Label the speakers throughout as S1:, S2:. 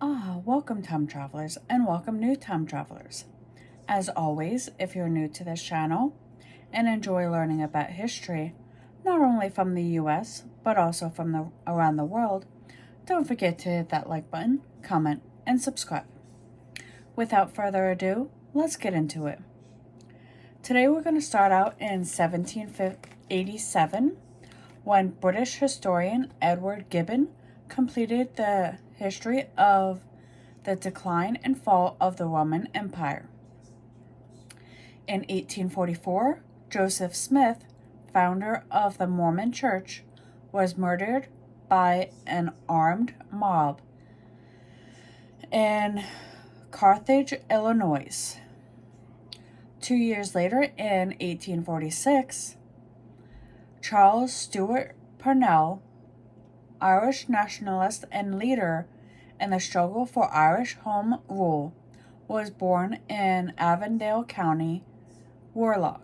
S1: Welcome time travelers and welcome new time travelers. As always, if you're new to this channel and enjoy learning about history, not only from the US, but also from around the world, don't forget to hit that like button, comment, and subscribe. Without further ado, let's get into it. Today we're going to start out in 1787 when British historian Edward Gibbon completed the history of the decline and fall of the Roman Empire. In 1844, Joseph Smith, founder of the Mormon Church, was murdered by an armed mob in Carthage, Illinois. 2 years later, in 1846, Charles Stewart Parnell, Irish nationalist and leader in the struggle for Irish Home Rule, was born in Avondale County, Wicklow.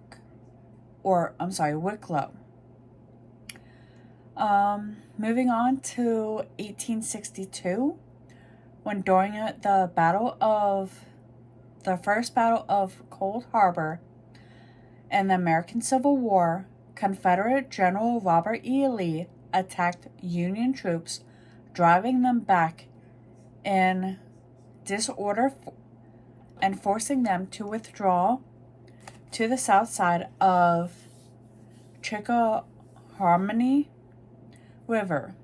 S1: Moving on to 1862, when during the First Battle of Cold Harbor and the American Civil War, Confederate General Robert E. Lee attacked Union troops, driving them back in disorder and forcing them to withdraw to the south side of Chickahominy River.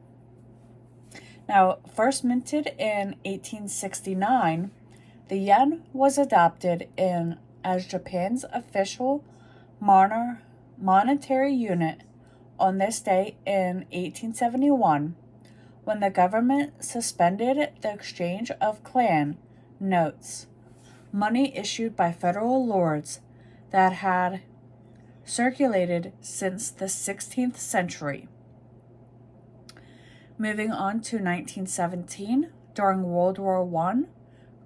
S1: Now, first minted in 1869, the yen was adopted as Japan's official monetary unit on this day in 1871, when the government suspended the exchange of clan notes, money issued by federal lords that had circulated since the 16th century. Moving on to 1917, during World War I,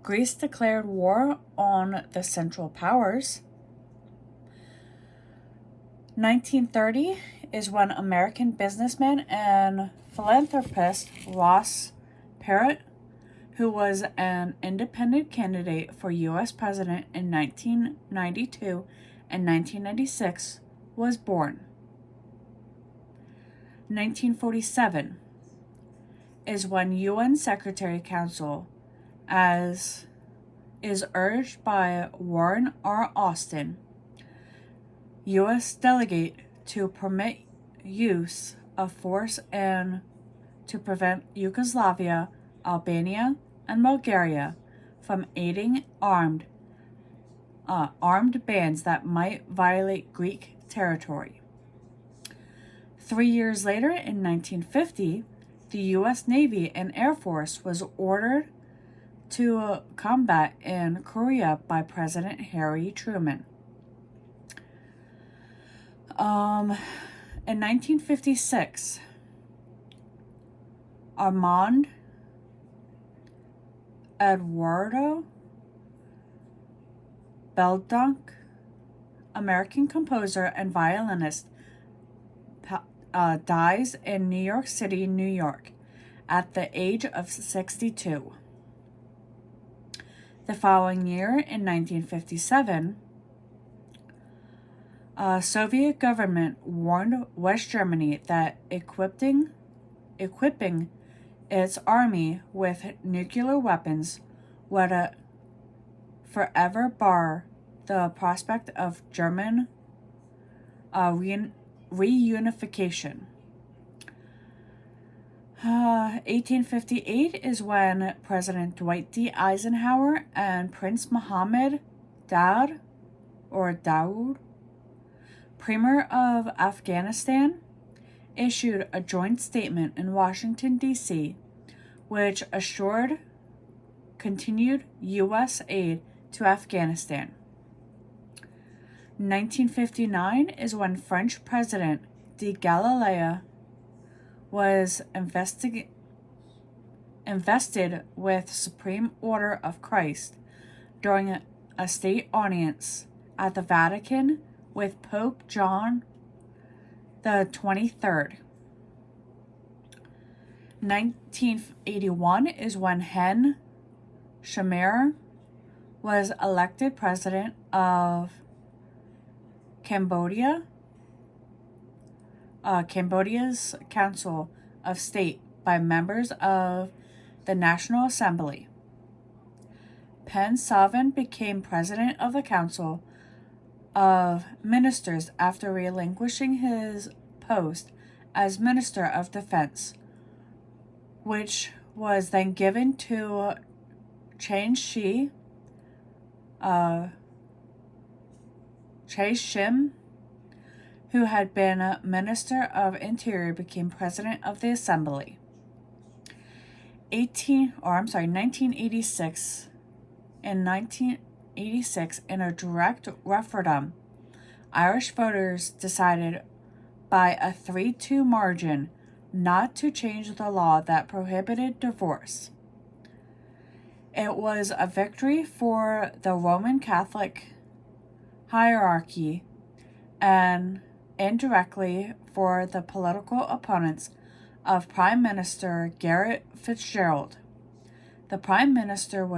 S1: Greece declared war on the Central Powers. 1930 is when American businessman and philanthropist Ross Perot, who was an independent candidate for U.S. president in 1992 and 1996, was born. 1947 is when UN Secretary Council, as is urged by Warren R. Austin, U.S. delegate to permit use of force and to prevent Yugoslavia, Albania, and Bulgaria from aiding armed bands that might violate Greek territory. 3 years later, in 1950, the U.S. Navy and Air Force was ordered to combat in Korea by President Harry Truman. In 1956, Armand Eduardo Beldank, American composer and violinist, dies in New York City, New York, at the age of 62. The following year, in 1957, Soviet government warned West Germany that equipping its army with nuclear weapons would forever bar the prospect of German reunification. 1858 is when President Dwight D. Eisenhower and Prince Mohammed Daoud, Premier of Afghanistan, issued a joint statement in Washington, D.C., which assured continued U.S. aid to Afghanistan. 1959 is when French President de Galileo was invested with Supreme Order of Christ during a state audience at the Vatican with Pope John the 23rd. 1981 is when Hen Shamir was elected president of Cambodia, Cambodia's Council of State by members of the National Assembly. Pen Savan became president of the Council of Ministers after relinquishing his post as Minister of Defense, which was then given to Chen Shim, who had been Minister of Interior, became President of the Assembly. 1986. In 1986, in a direct referendum, Irish voters decided by a 3-2 margin not to change the law that prohibited divorce. It was a victory for the Roman Catholic hierarchy and indirectly for the political opponents of Prime Minister Garret FitzGerald. The Prime Minister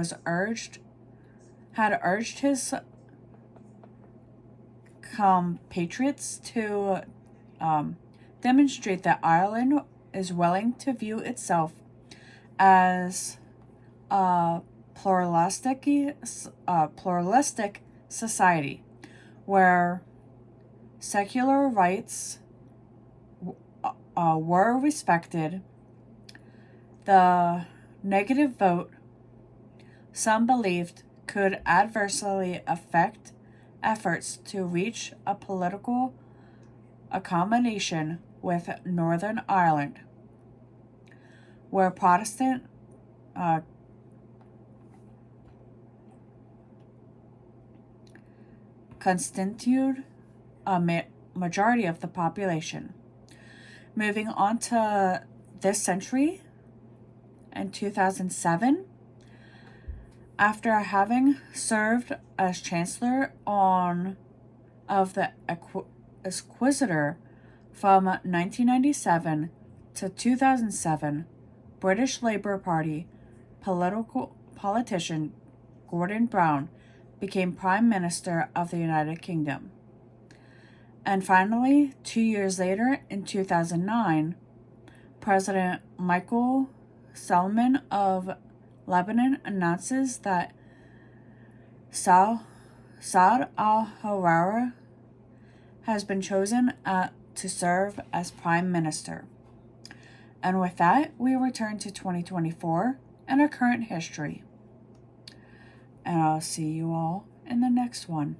S1: had urged his compatriots to demonstrate that Ireland is willing to view itself as a pluralistic society where secular rights were respected. The negative vote, some believed, could adversely affect efforts to reach a political accommodation with Northern Ireland, where Protestant constituted a majority of the population. Moving on to this century, in 2007, after having served as Chancellor of the Exchequer from 1997 to 2007, British Labour Party politician Gordon Brown became Prime Minister of the United Kingdom. And finally, 2 years later, in 2009, President Michael Salman of Lebanon announces that Saad al-Hariri has been chosen to serve as Prime Minister. And with that, we return to 2024 and our current history. And I'll see you all in the next one.